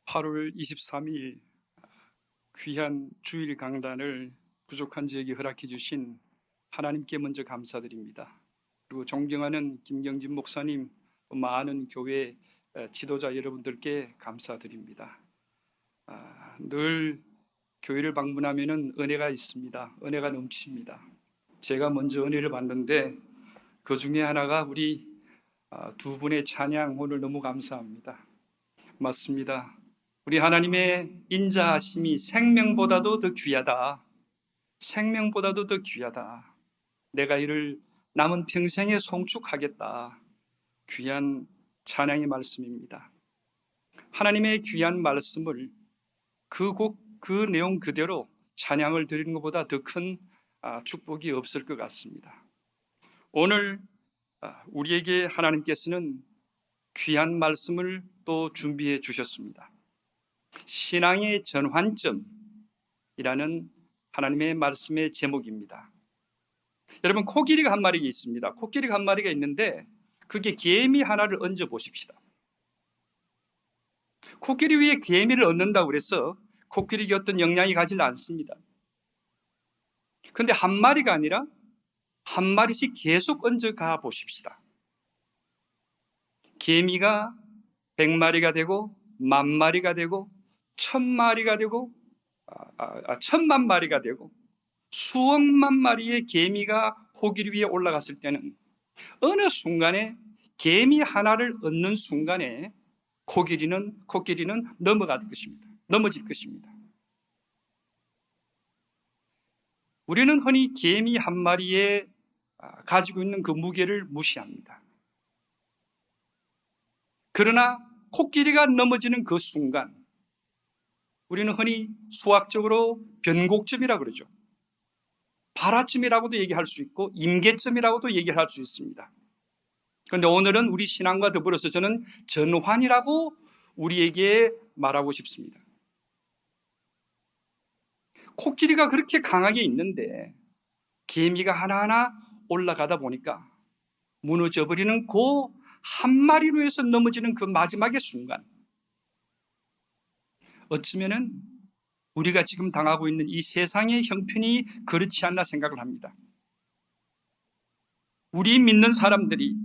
8월 23일 귀한 주일 강단을 부족한 저에게 허락해 주신 하나님께 먼저 감사드립니다. 그리고 존경하는 김경진 목사님, 많은 교회 지도자 여러분들께 감사드립니다. 늘 교회를 방문하면 은혜가 있습니다. 은혜가 넘칩니다. 제가 먼저 은혜를 받는데 그 중에 하나가 우리 두 분의 찬양, 오늘 너무 감사합니다. 맞습니다. 우리 하나님의 인자하심이 생명보다도 더 귀하다. 생명보다도 더 귀하다. 내가 이를 남은 평생에 송축하겠다. 귀한 찬양의 말씀입니다. 하나님의 귀한 말씀을 그 내용 그대로 찬양을 드리는 것보다 더 큰 축복이 없을 것 같습니다. 오늘 우리에게 하나님께서는 귀한 말씀을 또 준비해 주셨습니다. 신앙의 전환점이라는 하나님의 말씀의 제목입니다. 여러분, 코끼리가 한 마리가 있습니다. 코끼리가 한 마리가 있는데 그게 개미 하나를 얹어 보십시다. 코끼리 위에 개미를 얹는다고 그래서 코끼리가 어떤 영향이 가지 않습니다. 그런데 한 마리가 아니라 한 마리씩 계속 얹어 가 보십시다. 개미가 100마리가 되고 10,000마리가 되고 1000마리가 되고 10,000,000마리가 되고 수억만 마리의 개미가 코끼리 위에 올라갔을 때는 어느 순간에 개미 하나를 얻는 순간에 코끼리는 넘어질 것입니다. 우리는 흔히 개미 한 마리에 가지고 있는 그 무게를 무시합니다. 그러나 코끼리가 넘어지는 그 순간, 우리는 흔히 수학적으로 변곡점이라고 그러죠. 발화점이라고도 얘기할 수 있고 임계점이라고도 얘기할 수 있습니다. 그런데 오늘은 우리 신앙과 더불어서 저는 전환이라고 우리에게 말하고 싶습니다. 코끼리가 그렇게 강하게 있는데 개미가 하나하나 올라가다 보니까 무너져버리는 그 한 마리로 해서 넘어지는 그 마지막의 순간, 어쩌면은 우리가 지금 당하고 있는 이 세상의 형편이 그렇지 않나 생각을 합니다. 우리 믿는 사람들이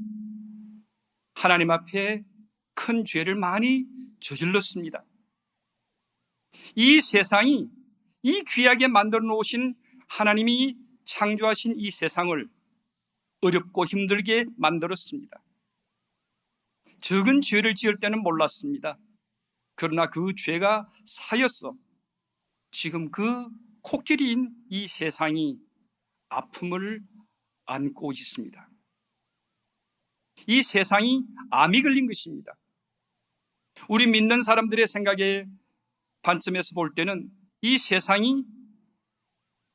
하나님 앞에 큰 죄를 많이 저질렀습니다. 이 세상이, 이 귀하게 만들어 놓으신 하나님이 창조하신 이 세상을 어렵고 힘들게 만들었습니다. 적은 죄를 지을 때는 몰랐습니다. 그러나 그 죄가 쌓여서 지금 그 코끼리인 이 세상이 아픔을 안고 있습니다. 이 세상이 암이 걸린 것입니다. 우리 믿는 사람들의 생각의 관점에서 볼 때는 이 세상이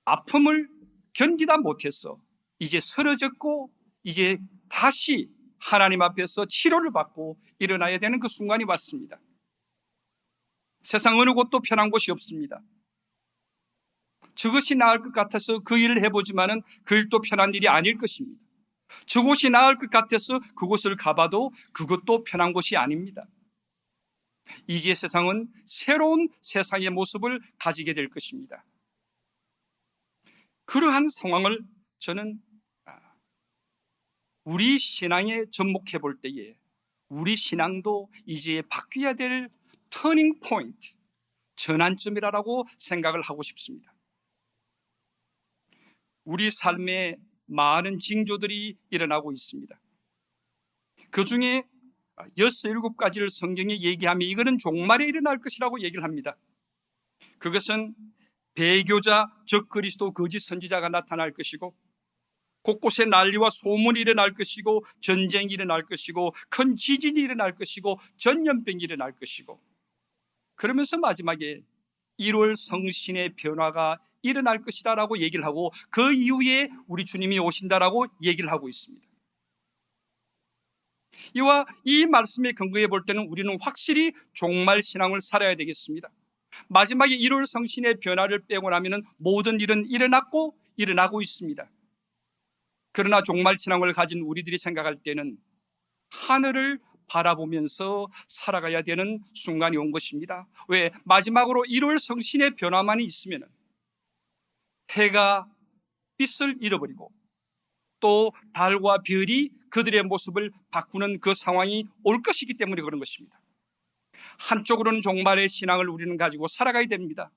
아픔을 견디다 못해서 이제 쓰러졌고 이제 다시 하나님 앞에서 치료를 받고 일어나야 되는 그 순간이 왔습니다. 세상 어느 곳도 편한 곳이 없습니다. 저것이 나을 것 같아서 그 일을 해보지만은 그 일도 편한 일이 아닐 것입니다. 저곳이 나을 것 같아서 그곳을 가봐도 그것도 편한 곳이 아닙니다. 이제 세상은 새로운 세상의 모습을 가지게 될 것입니다. 그러한 상황을 저는 우리 신앙에 접목해 볼 때에 우리 신앙도 이제 바뀌어야 될 터닝 포인트, 전환점이라고 생각을 하고 싶습니다. 우리 삶에 많은 징조들이 일어나고 있습니다. 그 중에 6, 7가지를 성경에 얘기하며 이거는 종말에 일어날 것이라고 얘기를 합니다. 그것은 배교자, 적 그리스도 거짓 선지자가 나타날 것이고, 곳곳에 난리와 소문이 일어날 것이고, 전쟁이 일어날 것이고, 큰 지진이 일어날 것이고, 전염병이 일어날 것이고, 그러면서 마지막에 1월 성신의 변화가 일어날 것이다 라고 얘기를 하고, 그 이후에 우리 주님이 오신다라고 얘기를 하고 있습니다. 이와 이 말씀에 근거해 볼 때는 우리는 확실히 종말 신앙을 살아야 되겠습니다. 마지막에 1월 성신의 변화를 빼고 나면 모든 일은 일어났고 일어나고 있습니다. 그러나 종말 신앙을 가진 우리들이 생각할 때는 하늘을 바라보면서 살아가야 되는 순간이 온 것입니다. 왜? 마지막으로 1월 성신의 변화만이 있으면 해가 빛을 잃어버리고 또 달과 별이 그들의 모습을 바꾸는 그 상황이 올 것이기 때문에 그런 것입니다. 한쪽으로는 종말의 신앙을 우리는 가지고 살아가야 됩니다.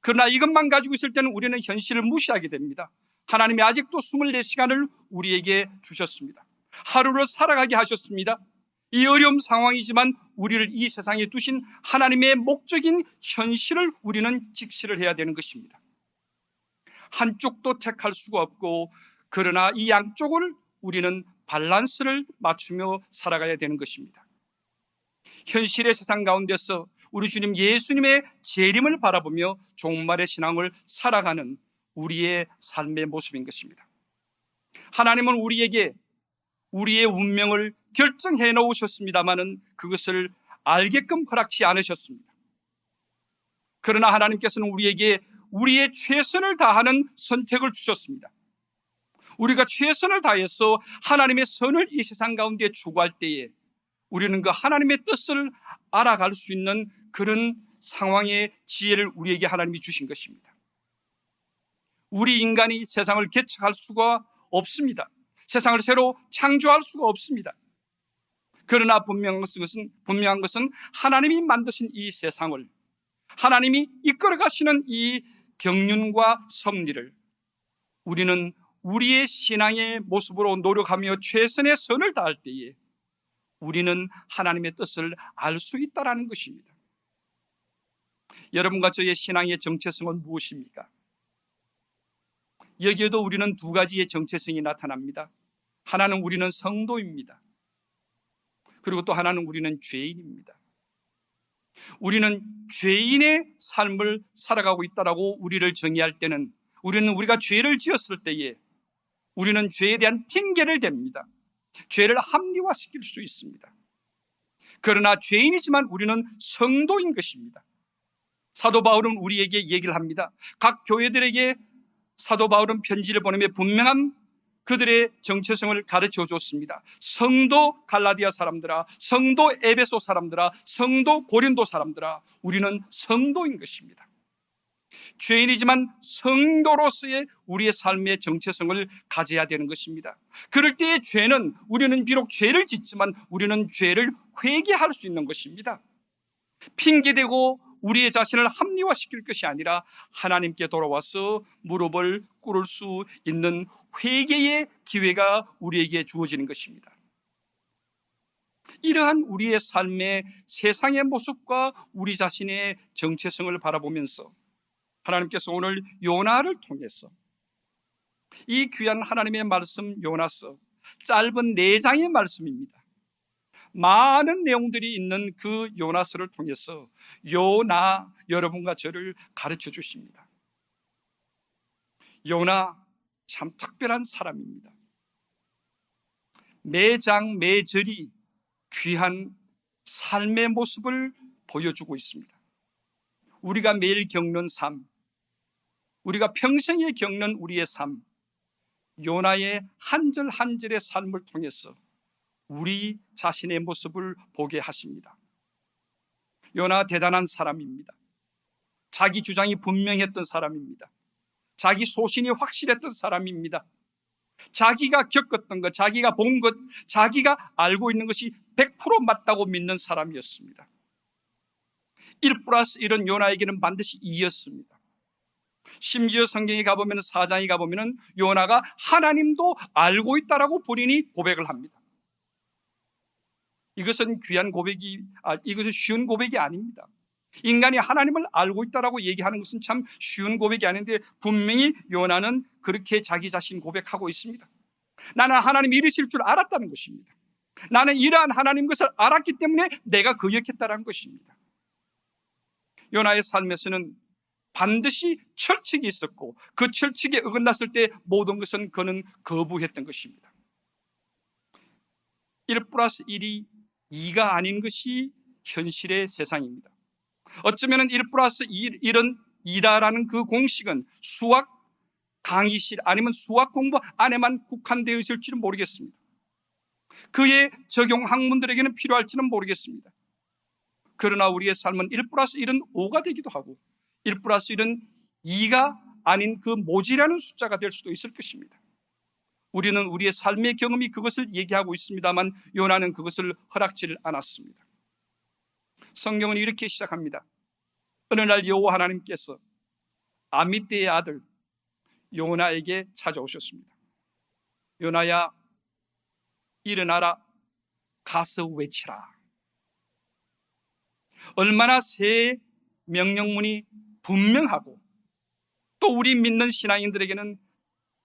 그러나 이것만 가지고 있을 때는 우리는 현실을 무시하게 됩니다. 하나님이 아직도 24시간을 우리에게 주셨습니다. 하루를 살아가게 하셨습니다. 이 어려운 상황이지만 우리를 이 세상에 두신 하나님의 목적인 현실을 우리는 직시를 해야 되는 것입니다. 한쪽도 택할 수가 없고, 그러나 이 양쪽을 우리는 밸런스를 맞추며 살아가야 되는 것입니다. 현실의 세상 가운데서 우리 주님 예수님의 재림을 바라보며 종말의 신앙을 살아가는 우리의 삶의 모습인 것입니다. 하나님은 우리에게 우리의 운명을 결정해 놓으셨습니다마는 그것을 알게끔 허락치 않으셨습니다. 그러나 하나님께서는 우리에게 우리의 최선을 다하는 선택을 주셨습니다. 우리가 최선을 다해서 하나님의 선을 이 세상 가운데 추구할 때에 우리는 그 하나님의 뜻을 알아갈 수 있는 그런 상황의 지혜를 우리에게 하나님이 주신 것입니다. 우리 인간이 세상을 개척할 수가 없습니다. 세상을 새로 창조할 수가 없습니다. 그러나 분명한 것은 하나님이 만드신 이 세상을, 하나님이 이끌어 가시는 이 경륜과 섭리를 우리는 우리의 신앙의 모습으로 노력하며 최선의 선을 다할 때에 우리는 하나님의 뜻을 알 수 있다는 것입니다. 여러분과 저의 신앙의 정체성은 무엇입니까? 여기에도 우리는 두 가지의 정체성이 나타납니다. 하나는 우리는 성도입니다. 그리고 또 하나는 우리는 죄인입니다. 우리는 죄인의 삶을 살아가고 있다라고 우리를 정의할 때는 우리는 우리가 죄를 지었을 때에 우리는 죄에 대한 핑계를 댑니다. 죄를 합리화시킬 수 있습니다. 그러나 죄인이지만 우리는 성도인 것입니다. 사도 바울은 우리에게 얘기를 합니다. 각 교회들에게 사도 바울은 편지를 보내며 분명한 그들의 정체성을 가르쳐 줬습니다. 성도 갈라디아 사람들아, 성도 에베소 사람들아, 성도 고린도 사람들아, 우리는 성도인 것입니다. 죄인이지만 성도로서의 우리의 삶의 정체성을 가져야 되는 것입니다. 그럴 때의 죄는, 우리는 비록 죄를 짓지만 우리는 죄를 회개할 수 있는 것입니다. 핑계대고 우리의 자신을 합리화시킬 것이 아니라 하나님께 돌아와서 무릎을 꿇을 수 있는 회개의 기회가 우리에게 주어지는 것입니다. 이러한 우리의 삶의 세상의 모습과 우리 자신의 정체성을 바라보면서 하나님께서 오늘 요나를 통해서 이 귀한 하나님의 말씀 요나서, 짧은 4장의 말씀입니다. 많은 내용들이 있는 그 요나서를 통해서 요나, 여러분과 저를 가르쳐 주십니다. 요나 참 특별한 사람입니다. 매장 매절이 귀한 삶의 모습을 보여주고 있습니다. 우리가 매일 겪는 삶, 우리가 평생에 겪는 우리의 삶, 요나의 한 절 한 절의 삶을 통해서 우리 자신의 모습을 보게 하십니다. 요나 대단한 사람입니다. 자기 주장이 분명했던 사람입니다. 자기 소신이 확실했던 사람입니다. 자기가 겪었던 것, 자기가 본 것, 자기가 알고 있는 것이 100% 맞다고 믿는 사람이었습니다. 1+1은 요나에게는 반드시 2였습니다. 심지어 성경에 가보면 4장에 가보면 요나가 하나님도 알고 있다라고 본인이 고백을 합니다. 이것은 귀한 고백이, 이것은 쉬운 고백이 아닙니다. 인간이 하나님을 알고 있다라고 얘기하는 것은 참 쉬운 고백이 아닌데 분명히 요나는 그렇게 자기 자신 고백하고 있습니다. 나는 하나님이 이르실 줄 알았다는 것입니다. 나는 이러한 하나님 것을 알았기 때문에 내가 거역했다는 것입니다. 요나의 삶에서는 반드시 철칙이 있었고 그 철칙에 어긋났을 때 모든 것은 그는 거부했던 것입니다. 1+1이 2가 아닌 것이 현실의 세상입니다. 어쩌면 1+1은 2다라는 그 공식은 수학 강의실 아니면 수학 공부 안에만 국한되어 있을지는 모르겠습니다. 그의 적용 학문들에게는 필요할지는 모르겠습니다. 그러나 우리의 삶은 1+1은 5가 되기도 하고 1+1은 2가 아닌 그 모지라는 숫자가 될 수도 있을 것입니다. 우리는 우리의 삶의 경험이 그것을 얘기하고 있습니다만 요나는 그것을 허락지를 않았습니다. 성경은 이렇게 시작합니다. 어느 날 여호와 하나님께서 아미떼의 아들 요나에게 찾아오셨습니다. 요나야, 일어나라, 가서 외치라. 얼마나 새 명령문이 분명하고 또 우리 믿는 신앙인들에게는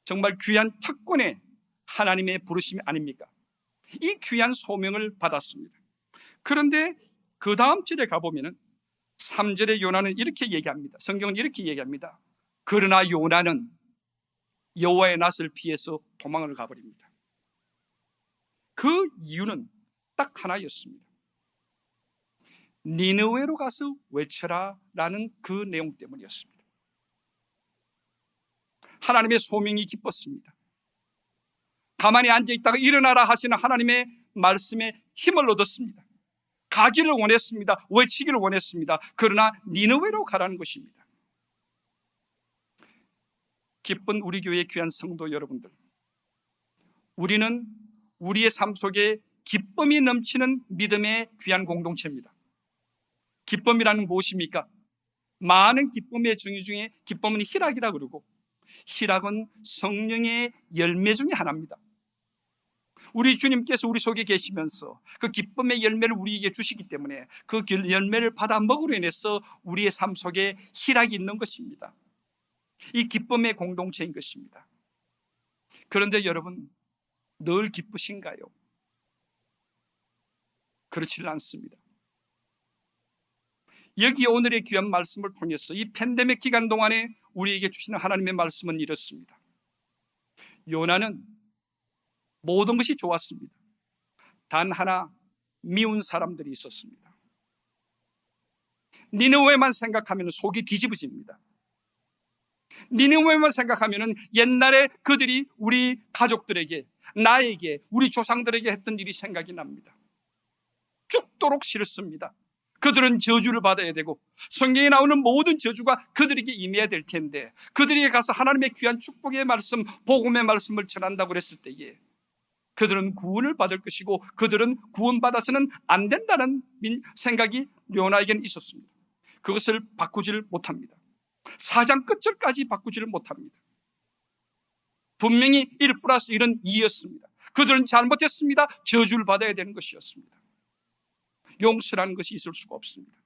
정말 귀한 특권의 하나님의 부르심이 아닙니까? 이 귀한 소명을 받았습니다. 그런데 그 다음 절에 가보면은 3절에 요나는 이렇게 얘기합니다. 성경은 이렇게 얘기합니다. 그러나 요나는 여호와의 낯을 피해서 도망을 가버립니다. 그 이유는 딱 하나였습니다. 니느웨로 가서 외쳐라 라는 그 내용 때문이었습니다. 하나님의 소명이 기뻤습니다. 가만히 앉아있다가 일어나라 하시는 하나님의 말씀에 힘을 얻었습니다. 가기를 원했습니다. 외치기를 원했습니다. 그러나 니느웨로 가라는 것입니다. 기쁜 우리 교회의 귀한 성도 여러분들, 우리는 우리의 삶 속에 기쁨이 넘치는 믿음의 귀한 공동체입니다. 기쁨이라는 무엇입니까? 많은 기쁨의 종류 중에 기쁨은 희락이라 그러고 희락은 성령의 열매 중에 하나입니다. 우리 주님께서 우리 속에 계시면서 그 기쁨의 열매를 우리에게 주시기 때문에 그 열매를 받아 먹으로 인해서 우리의 삶 속에 희락이 있는 것입니다. 이 기쁨의 공동체인 것입니다. 그런데 여러분, 늘 기쁘신가요? 그렇지는 않습니다. 여기 오늘의 귀한 말씀을 통해서 이 팬데믹 기간 동안에 우리에게 주시는 하나님의 말씀은 이렇습니다. 요나는 모든 것이 좋았습니다. 단 하나, 미운 사람들이 있었습니다. 니느웨만 생각하면 속이 뒤집어집니다. 니느웨만 생각하면 옛날에 그들이 우리 가족들에게, 나에게, 우리 조상들에게 했던 일이 생각이 납니다. 죽도록 싫습니다. 그들은 저주를 받아야 되고 성경에 나오는 모든 저주가 그들에게 임해야 될 텐데 그들에게 가서 하나님의 귀한 축복의 말씀, 복음의 말씀을 전한다고 그랬을 때에 그들은 구원을 받을 것이고 그들은 구원받아서는 안 된다는 생각이 요나에게는 있었습니다. 그것을 바꾸지를 못합니다. 4장 끝절까지 바꾸지를 못합니다. 분명히 1+1은 2였습니다. 그들은 잘못했습니다. 저주를 받아야 되는 것이었습니다. 용서라는 것이 있을 수가 없습니다.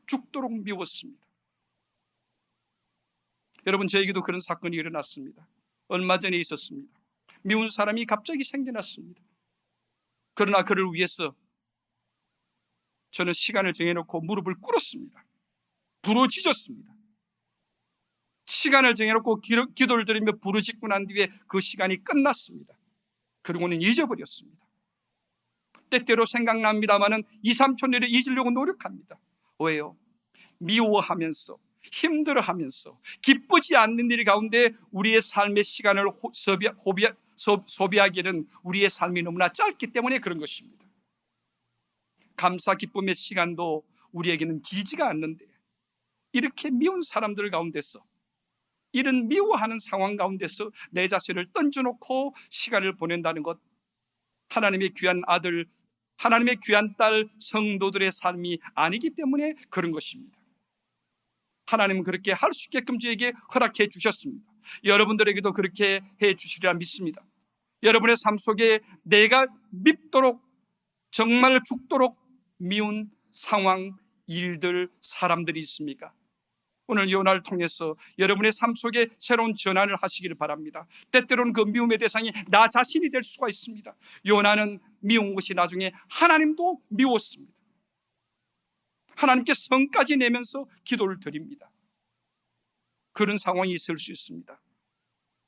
죽도록 미웠습니다. 여러분, 저에게도 그런 사건이 일어났습니다. 얼마 전에 있었습니다. 미운 사람이 갑자기 생겨났습니다. 그러나 그를 위해서 저는 시간을 정해놓고 무릎을 꿇었습니다. 부르짖었습니다. 시간을 정해놓고 기도를 드리며 부르짖고 난 뒤에 그 시간이 끝났습니다. 그리고는 잊어버렸습니다. 때때로 생각납니다마는 2, 3초 내로 잊으려고 노력합니다. 왜요? 미워하면서 힘들어하면서 기쁘지 않는 일 가운데 우리의 삶의 시간을 소비하기에는 우리의 삶이 너무나 짧기 때문에 그런 것입니다. 감사 기쁨의 시간도 우리에게는 길지가 않는데 이렇게 미운 사람들 가운데서, 이런 미워하는 상황 가운데서 내 자신을 던져놓고 시간을 보낸다는 것, 하나님의 귀한 아들, 하나님의 귀한 딸 성도들의 삶이 아니기 때문에 그런 것입니다. 하나님은 그렇게 할 수 있게끔 저에게 허락해 주셨습니다. 여러분들에게도 그렇게 해 주시리라 믿습니다. 여러분의 삶 속에 내가 밉도록, 정말 죽도록 미운 상황, 일들, 사람들이 있습니까? 오늘 요나를 통해서 여러분의 삶 속에 새로운 전환을 하시기를 바랍니다. 때때로는 그 미움의 대상이 나 자신이 될 수가 있습니다. 요나는 미운 것이 나중에 하나님도 미웠습니다. 하나님께 성까지 내면서 기도를 드립니다. 그런 상황이 있을 수 있습니다.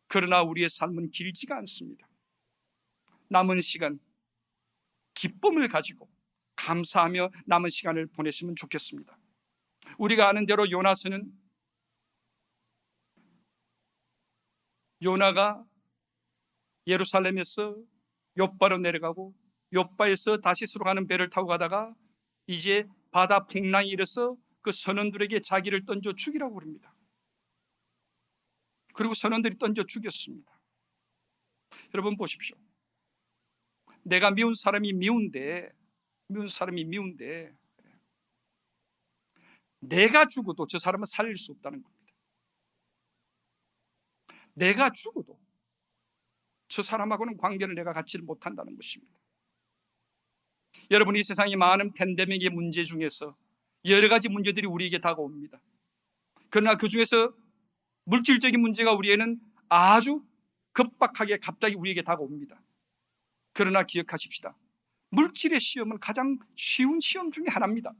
그러나 우리의 삶은 길지가 않습니다. 남은 시간 기쁨을 가지고 감사하며 남은 시간을 보내시면 좋겠습니다. 우리가 아는 대로 요나가 예루살렘에서 욥바로 내려가고 욥바에서 다시스로 가는 배를 타고 가다가 이제 바다 풍랑이 일어서 그 선원들에게 자기를 던져 죽이라고 그럽니다. 그리고 선원들이 던져 죽였습니다. 여러분 보십시오. 내가 미운 사람이 미운데 내가 죽어도 저 사람은 살릴 수 없다는 겁니다. 내가 죽어도 저 사람하고는 관계를 내가 갖지를 못한다는 것입니다. 여러분, 이 세상에 많은 팬데믹의 문제 중에서 여러 가지 문제들이 우리에게 다가옵니다. 그러나 그 중에서 물질적인 문제가 우리에게는 아주 급박하게 갑자기 우리에게 다가옵니다. 그러나 기억하십시다. 물질의 시험은 가장 쉬운 시험 중에 하나입니다.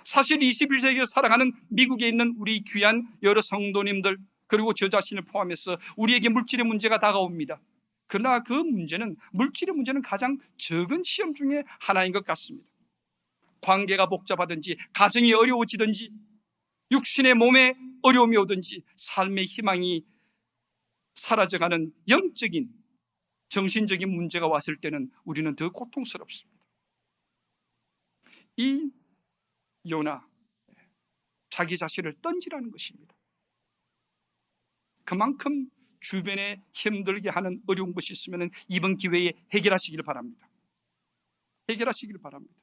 사실 21세기를 살아가는 미국에 있는 우리 귀한 여러 성도님들, 그리고 저 자신을 포함해서 우리에게 물질의 문제가 다가옵니다. 그러나 그 문제는, 물질의 문제는 가장 적은 시험 중에 하나인 것 같습니다. 관계가 복잡하든지, 가정이 어려워지든지, 육신의 몸에 어려움이 오든지, 삶의 희망이 사라져가는 영적인, 정신적인 문제가 왔을 때는 우리는 더 고통스럽습니다. 이 요나, 자기 자신을 던지라는 것입니다. 그만큼 주변에 힘들게 하는 어려운 것이 있으면 이번 기회에 해결하시길 바랍니다. 해결하시길 바랍니다.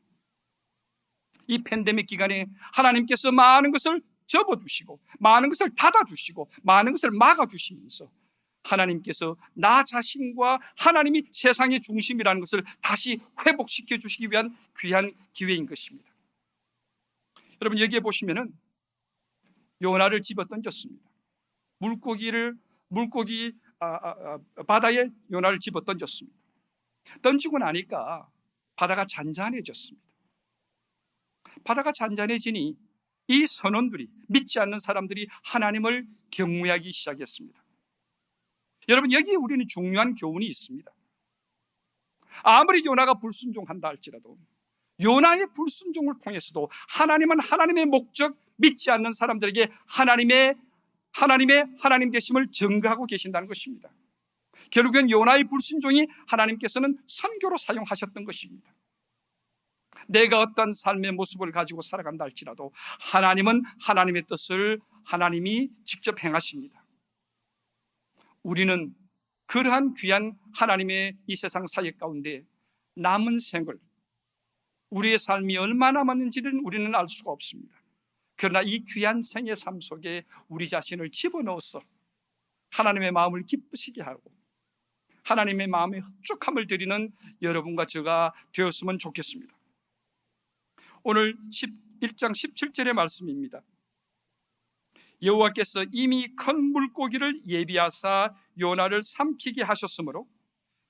이 팬데믹 기간에 하나님께서 많은 것을 접어두시고, 많은 것을 닫아주시고, 많은 것을 막아주시면서 하나님께서 나 자신과 하나님이 세상의 중심이라는 것을 다시 회복시켜 주시기 위한 귀한 기회인 것입니다. 여러분, 여기에 보시면은 요나를 집어 던졌습니다. 바다에 요나를 집어 던졌습니다. 던지고 나니까 바다가 잔잔해졌습니다. 바다가 잔잔해지니 이 선원들이, 믿지 않는 사람들이 하나님을 경외하기 시작했습니다. 여러분, 여기에 우리는 중요한 교훈이 있습니다. 아무리 요나가 불순종한다 할지라도 요나의 불순종을 통해서도 하나님은 하나님의 목적, 믿지 않는 사람들에게 하나님 되심을 증거하고 계신다는 것입니다. 결국엔 요나의 불순종이 하나님께서는 선교로 사용하셨던 것입니다. 내가 어떤 삶의 모습을 가지고 살아간다 할지라도 하나님은 하나님의 뜻을 하나님이 직접 행하십니다. 우리는 그러한 귀한 하나님의 이 세상 사역 가운데 남은 생을, 우리의 삶이 얼마나 남았는지는 우리는 알 수가 없습니다. 그러나 이 귀한 생의 삶 속에 우리 자신을 집어넣어서 하나님의 마음을 기쁘시게 하고 하나님의 마음에 흡족함을 드리는 여러분과 제가 되었으면 좋겠습니다. 오늘 1장 17절의 말씀입니다. 여호와께서 이미 큰 물고기를 예비하사 요나를 삼키게 하셨으므로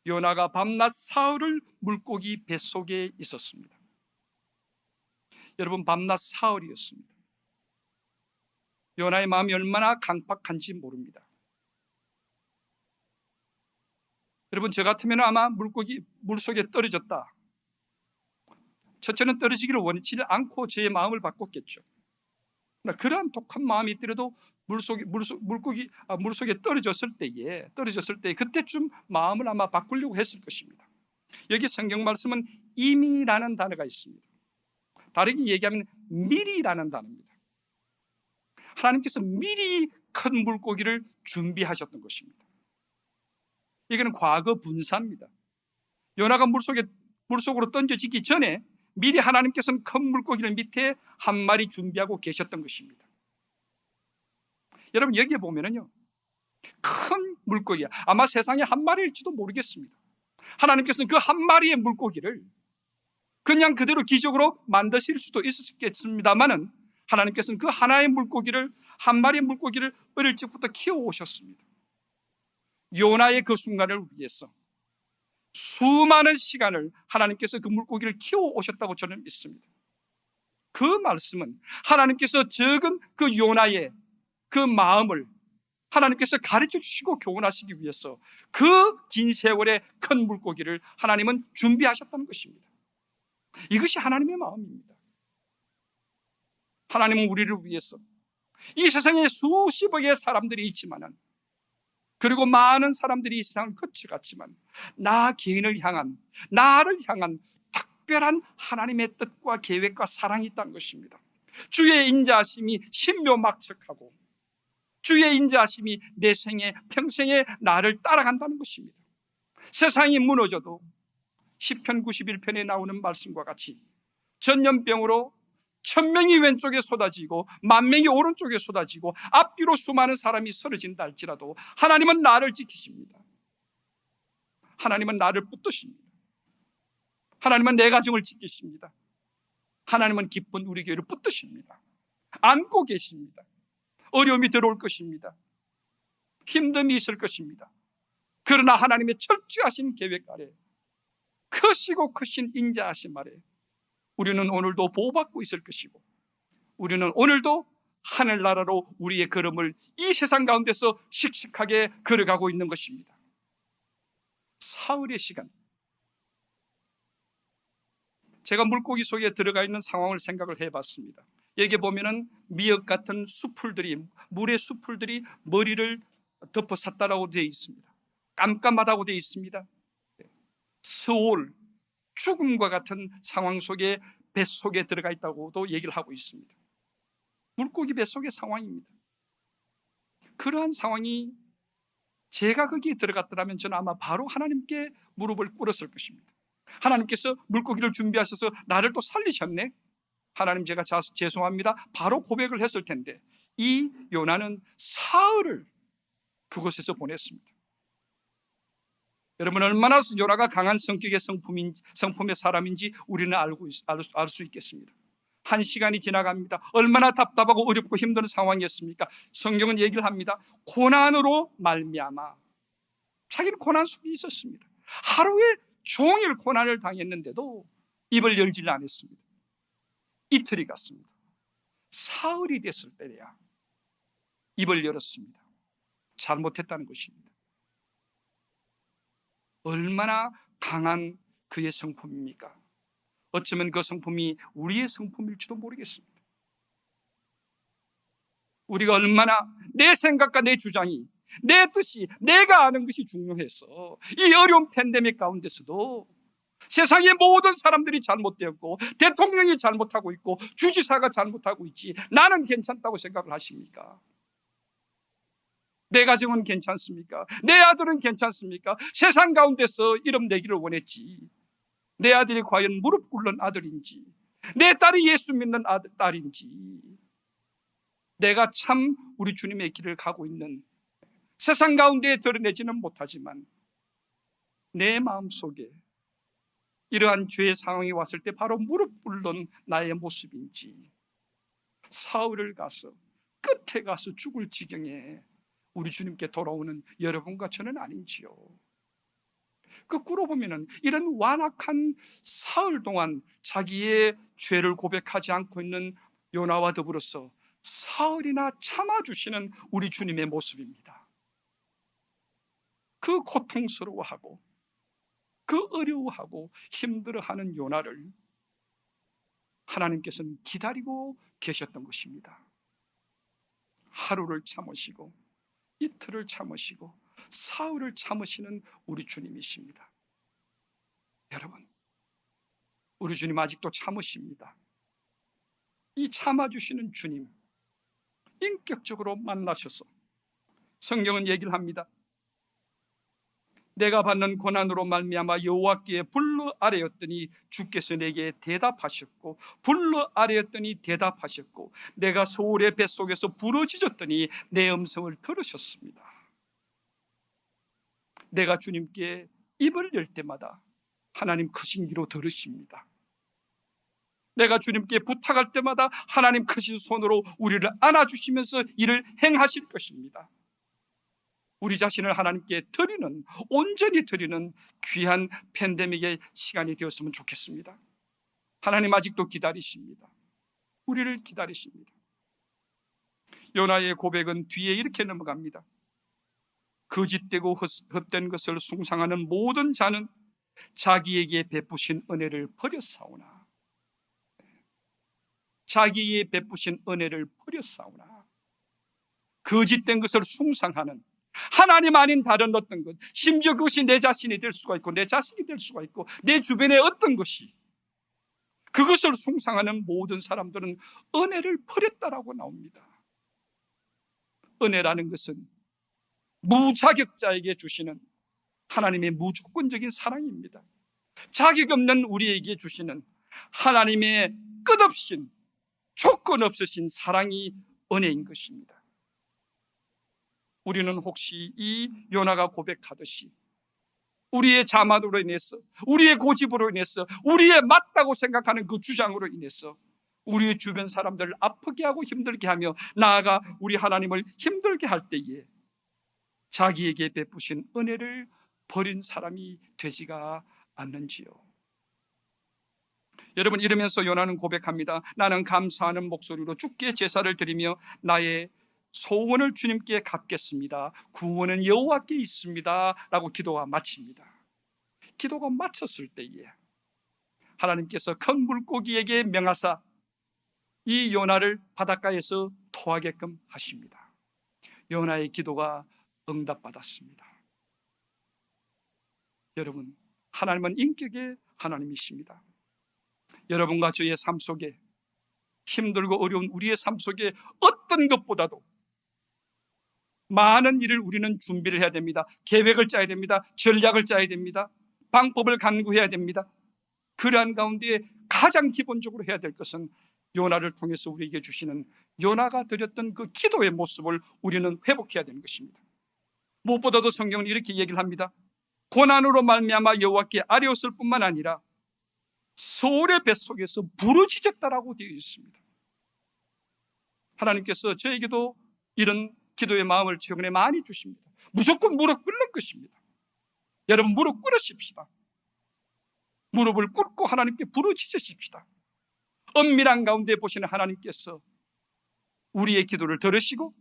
요나가 밤낮 사흘을 물고기 뱃속에 있었습니다. 여러분, 밤낮 사흘이었습니다. 요나의 마음이 얼마나 강팍한지 모릅니다. 여러분, 저 같으면 아마 물속에 떨어졌다, 첫째는 떨어지기를 원치 않고 제 마음을 바꿨겠죠. 그러한 독한 마음이 있더라도 물속에 떨어졌을 때에 그때쯤 마음을 아마 바꾸려고 했을 것입니다. 여기 성경 말씀은 이미라는 단어가 있습니다. 다르게 얘기하면 미리라는 단어입니다. 하나님께서 미리 큰 물고기를 준비하셨던 것입니다. 이거는 과거 분사입니다. 요나가 물속으로 던져지기 전에 미리 하나님께서는 큰 물고기를 밑에 한 마리 준비하고 계셨던 것입니다. 여러분, 여기에 보면은요, 큰 물고기야, 아마 세상에 한 마리일지도 모르겠습니다. 하나님께서는 그 한 마리의 물고기를 그냥 그대로 기적으로 만드실 수도 있었겠습니다만은 하나님께서는 그 하나의 물고기를, 한 마리의 물고기를 어릴 적부터 키워오셨습니다. 요나의 그 순간을 위해서 수많은 시간을 하나님께서 그 물고기를 키워오셨다고 저는 믿습니다. 그 말씀은 하나님께서 적은 그 요나의 그 마음을 하나님께서 가르쳐 주시고 교훈하시기 위해서 그 긴 세월의 큰 물고기를 하나님은 준비하셨다는 것입니다. 이것이 하나님의 마음입니다. 하나님은 우리를 위해서 이 세상에 수십억의 사람들이 있지만은 그리고 많은 사람들이 이 세상을 거쳐갔지만 나 개인을 향한, 나를 향한 특별한 하나님의 뜻과 계획과 사랑이 있다는 것입니다. 주의 인자하심이 신묘막측하고 주의 인자하심이 내 생에 평생에 나를 따라간다는 것입니다. 세상이 무너져도 시편 91편에 나오는 말씀과 같이 전염병으로 1000명이 왼쪽에 쏟아지고 10,000명이 오른쪽에 쏟아지고 앞뒤로 수많은 사람이 쓰러진다 할지라도 하나님은 나를 지키십니다. 하나님은 나를 붙드십니다. 하나님은 내 가정을 지키십니다. 하나님은 기쁜 우리 교회를 붙드십니다. 안고 계십니다. 어려움이 들어올 것입니다. 힘듦이 있을 것입니다. 그러나 하나님의 철저하신 계획 아래, 크시고 크신 인자하심 아래 우리는 오늘도 보호받고 있을 것이고, 우리는 오늘도 하늘나라로 우리의 걸음을 이 세상 가운데서 씩씩하게 걸어가고 있는 것입니다. 사흘의 시간, 제가 물고기 속에 들어가 있는 상황을 생각을 해봤습니다. 여기 보면은 미역 같은 수풀들이, 물의 수풀들이 머리를 덮어 샀다라고 되어 있습니다. 깜깜하다고 되어 있습니다. 서울, 죽음과 같은 상황 속에 뱃속에 들어가 있다고도 얘기를 하고 있습니다. 물고기 뱃속의 상황입니다. 그러한 상황이 제가 거기에 들어갔더라면 저는 아마 바로 하나님께 무릎을 꿇었을 것입니다. 하나님께서 물고기를 준비하셔서 나를 또 살리셨네, 하나님 제가 죄송합니다, 바로 고백을 했을 텐데 이 요나는 사흘을 그곳에서 보냈습니다. 여러분, 얼마나 요나가 강한 성격의 성품의 사람인지 우리는 알 수 있겠습니다. 1시간이 지나갑니다. 얼마나 답답하고 어렵고 힘든 상황이었습니까? 성경은 얘기를 합니다. 고난으로 말미암아. 자기는 고난 속에 있었습니다. 하루에 종일 고난을 당했는데도 입을 열지를 않았습니다. 이틀이 갔습니다. 사흘이 됐을 때야 입을 열었습니다. 잘못했다는 것입니다. 얼마나 강한 그의 성품입니까? 어쩌면 그 성품이 우리의 성품일지도 모르겠습니다. 우리가 얼마나 내 생각과 내 주장이, 내 뜻이, 내가 아는 것이 중요해서 이 어려운 팬데믹 가운데서도 세상의 모든 사람들이 잘못되었고 대통령이 잘못하고 있고 주지사가 잘못하고 있지 나는 괜찮다고 생각을 하십니까? 내 가정은 괜찮습니까? 내 아들은 괜찮습니까? 세상 가운데서 이름 내기를 원했지 내 아들이 과연 무릎 꿇는 아들인지, 내 딸이 예수 믿는 딸인지, 내가 참 우리 주님의 길을 가고 있는, 세상 가운데 드러내지는 못하지만 내 마음속에 이러한 죄의 상황이 왔을 때 바로 무릎 꿇는 나의 모습인지, 사흘을 가서 끝에 가서 죽을 지경에 우리 주님께 돌아오는 여러분과 저는 아닌지요. 거꾸로 보면은 이런 완악한 사흘 동안 자기의 죄를 고백하지 않고 있는 요나와 더불어서 사흘이나 참아주시는 우리 주님의 모습입니다. 그 고통스러워하고 그 어려워하고 힘들어하는 요나를 하나님께서는 기다리고 계셨던 것입니다. 하루를 참으시고 이틀을 참으시고 사흘을 참으시는 우리 주님이십니다. 여러분, 우리 주님 아직도 참으십니다. 이 참아주시는 주님 인격적으로 만나셔서 성경은 얘기를 합니다. 내가 받는 고난으로 말미암아 여호와께 불러 아뢰었더니 주께서 내게 대답하셨고, 불러 아뢰었더니 대답하셨고, 내가 소울의 뱃속에서 부러지졌더니 내 음성을 들으셨습니다. 내가 주님께 입을 열 때마다 하나님 크신 귀로 들으십니다. 내가 주님께 부탁할 때마다 하나님 크신 손으로 우리를 안아주시면서 이를 행하실 것입니다. 우리 자신을 하나님께 드리는, 온전히 드리는 귀한 팬데믹의 시간이 되었으면 좋겠습니다. 하나님 아직도 기다리십니다. 우리를 기다리십니다. 요나의 고백은 뒤에 이렇게 넘어갑니다. 거짓되고 헛된 것을 숭상하는 모든 자는 자기에게 베푸신 은혜를 버렸사오나, 자기에게 베푸신 은혜를 버렸사오나, 거짓된 것을 숭상하는, 하나님 아닌 다른 어떤 것, 심지어 그것이 내 자신이 될 수가 있고 내 자식이 될 수가 있고 내 주변의 어떤 것이, 그것을 숭상하는 모든 사람들은 은혜를 버렸다라고 나옵니다. 은혜라는 것은 무자격자에게 주시는 하나님의 무조건적인 사랑입니다. 자격 없는 우리에게 주시는 하나님의 끝없인 조건 없으신 사랑이 은혜인 것입니다. 우리는 혹시 이 요나가 고백하듯이 우리의 자만으로 인해서, 우리의 고집으로 인해서, 우리의 맞다고 생각하는 그 주장으로 인해서 우리의 주변 사람들을 아프게 하고 힘들게 하며 나아가 우리 하나님을 힘들게 할 때에 자기에게 베푸신 은혜를 버린 사람이 되지가 않는지요. 여러분, 이러면서 요나는 고백합니다. 나는 감사하는 목소리로 주께 제사를 드리며 나의 소원을 주님께 갚겠습니다. 구원은 여호와께 있습니다 라고 기도가 마칩니다. 기도가 마쳤을 때에 하나님께서 큰 물고기에게 명하사 이 요나를 바닷가에서 토하게끔 하십니다. 요나의 기도가 응답받았습니다. 여러분, 하나님은 인격의 하나님이십니다. 여러분과 저의 삶 속에, 힘들고 어려운 우리의 삶 속에 어떤 것보다도 많은 일을 우리는 준비를 해야 됩니다. 계획을 짜야 됩니다. 전략을 짜야 됩니다. 방법을 간구해야 됩니다. 그러한 가운데 가장 기본적으로 해야 될 것은 요나를 통해서 우리에게 주시는 요나가 드렸던 그 기도의 모습을 우리는 회복해야 되는 것입니다. 무엇보다도 성경은 이렇게 얘기를 합니다. 고난으로 말미암아 여호와께 아뢰었을 뿐만 아니라 소울의 뱃속에서 부르짖었다라고 되어 있습니다. 하나님께서 저에게도 이런 기도의 마음을 최근에 많이 주십니다. 무조건 무릎 꿇는 것입니다. 여러분, 무릎 꿇으십시다. 무릎을 꿇고 하나님께 부르짖으십시다. 은밀한 가운데 보시는 하나님께서 우리의 기도를 들으시고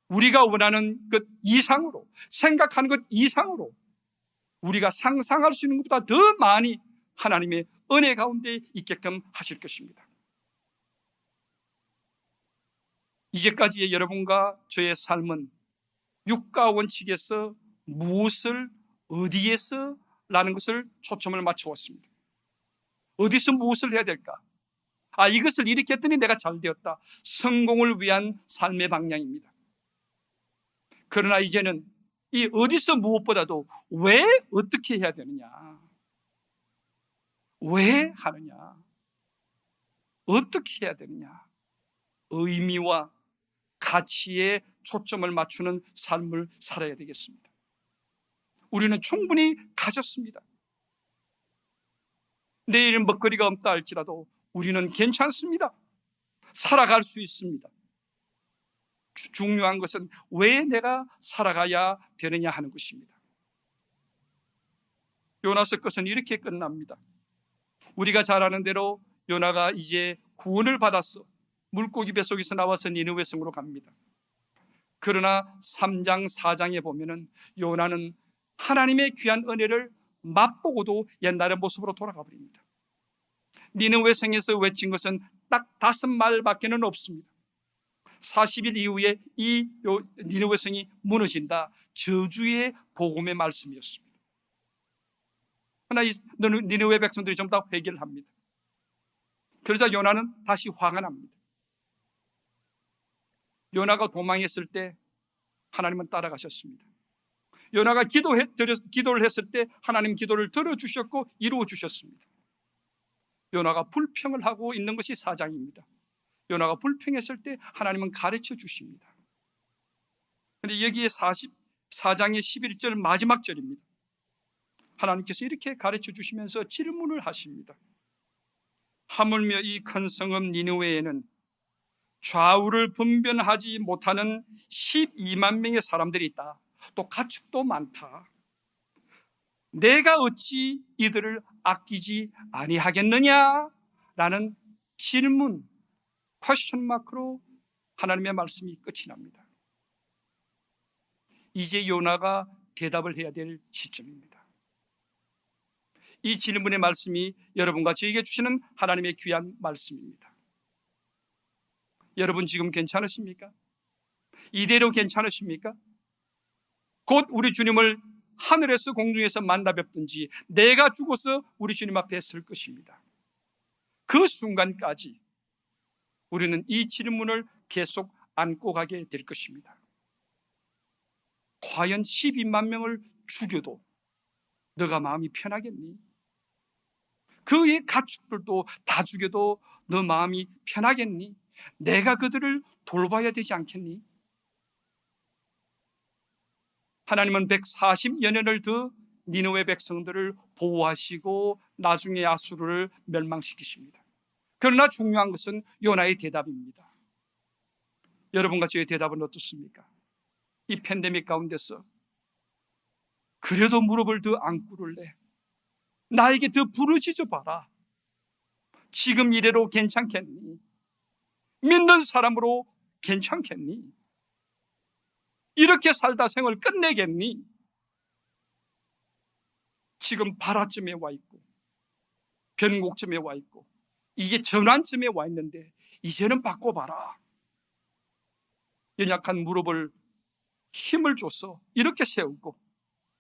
우리가 원하는 것 이상으로, 생각하는 것 이상으로, 우리가 상상할 수 있는 것보다 더 많이 하나님의 은혜 가운데 있게끔 하실 것입니다. 이제까지의 여러분과 저의 삶은 육가 원칙에서 무엇을 어디에서 라는 것을 초점을 맞춰왔습니다. 어디서 무엇을 해야 될까? 이것을 이렇게 했더니 내가 잘 되었다. 성공을 위한 삶의 방향입니다. 그러나 이제는 이 어디서 무엇보다도 왜 어떻게 해야 되느냐, 왜 하느냐, 어떻게 해야 되느냐, 의미와 가치에 초점을 맞추는 삶을 살아야 되겠습니다. 우리는 충분히 가졌습니다. 내일은 먹거리가 없다 할지라도 우리는 괜찮습니다. 살아갈 수 있습니다. 중요한 것은 왜 내가 살아가야 되느냐 하는 것입니다. 요나서 것은 이렇게 끝납니다. 우리가 잘 아는 대로 요나가 이제 구원을 받았어. 물고기 뱃속에서 나와서 니느웨 성으로 갑니다. 그러나 3장 4장에 보면은 요나는 하나님의 귀한 은혜를 맛보고도 옛날의 모습으로 돌아가 버립니다. 니느웨 성에서 외친 것은 딱 5말밖에는 없습니다. 40일 이후에 이 니느웨 성이 무너진다. 저주의 복음의 말씀이었습니다. 그러나 이 니느웨 백성들이 전부 다 회개를 합니다. 그러자 요나는 다시 화가 납니다. 요나가 도망했을 때 하나님은 따라가셨습니다. 요나가 기도를 했을 때 하나님 기도를 들어주셨고 이루어주셨습니다. 요나가 불평을 하고 있는 것이 4장입니다. 요나가 불평했을 때 하나님은 가르쳐 주십니다. 그런데 여기에 44장의 11절 마지막 절입니다. 하나님께서 이렇게 가르쳐 주시면서 질문을 하십니다. 하물며 이 큰 성읍 니느웨에는 좌우를 분별하지 못하는 12만 명의 사람들이 있다. 또 가축도 많다. 내가 어찌 이들을 아끼지 아니하겠느냐? 라는 질문, 퀘스천 마크로 하나님의 말씀이 끝이 납니다. 이제 요나가 대답을 해야 될 시점입니다. 이 질문의 말씀이 여러분과 저에게 주시는 하나님의 귀한 말씀입니다. 여러분 지금 괜찮으십니까? 이대로 괜찮으십니까? 곧 우리 주님을 하늘에서 공중에서 만나 뵙든지 내가 죽어서 우리 주님 앞에 설 것입니다. 그 순간까지 우리는 이 질문을 계속 안고 가게 될 것입니다. 과연 12만 명을 죽여도 너가 마음이 편하겠니? 그의 가축들도 다 죽여도 너 마음이 편하겠니? 내가 그들을 돌봐야 되지 않겠니? 하나님은 140여 년을 더 니느웨 백성들을 보호하시고 나중에 아수르를 멸망시키십니다. 그러나 중요한 것은 요나의 대답입니다. 여러분과 저의 대답은 어떻습니까? 이 팬데믹 가운데서 그래도 무릎을 더 안 꿇을래? 나에게 더 부르짖어 봐라. 지금 이래로 괜찮겠니? 믿는 사람으로 괜찮겠니? 이렇게 살다 생을 끝내겠니? 지금 발화점에 와 있고 변곡점에 와 있고 이게 전환점에 와 있는데 이제는 바꿔봐라. 연약한 무릎을 힘을 줘서 이렇게 세우고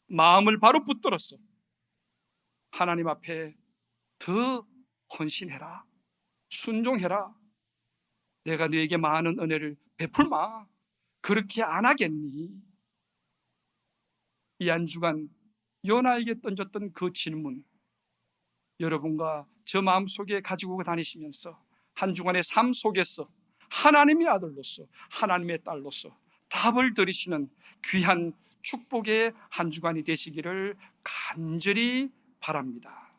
마음을 바로 붙들었어. 하나님 앞에 더 헌신해라. 순종해라. 내가 너에게 많은 은혜를 베풀마. 그렇게 안 하겠니? 이 한 주간 요나에게 던졌던 그 질문, 여러분과 저 마음속에 가지고 다니시면서 한 주간의 삶 속에서 하나님의 아들로서 하나님의 딸로서 답을 들으시는 귀한 축복의 한 주간이 되시기를 간절히 바랍니다.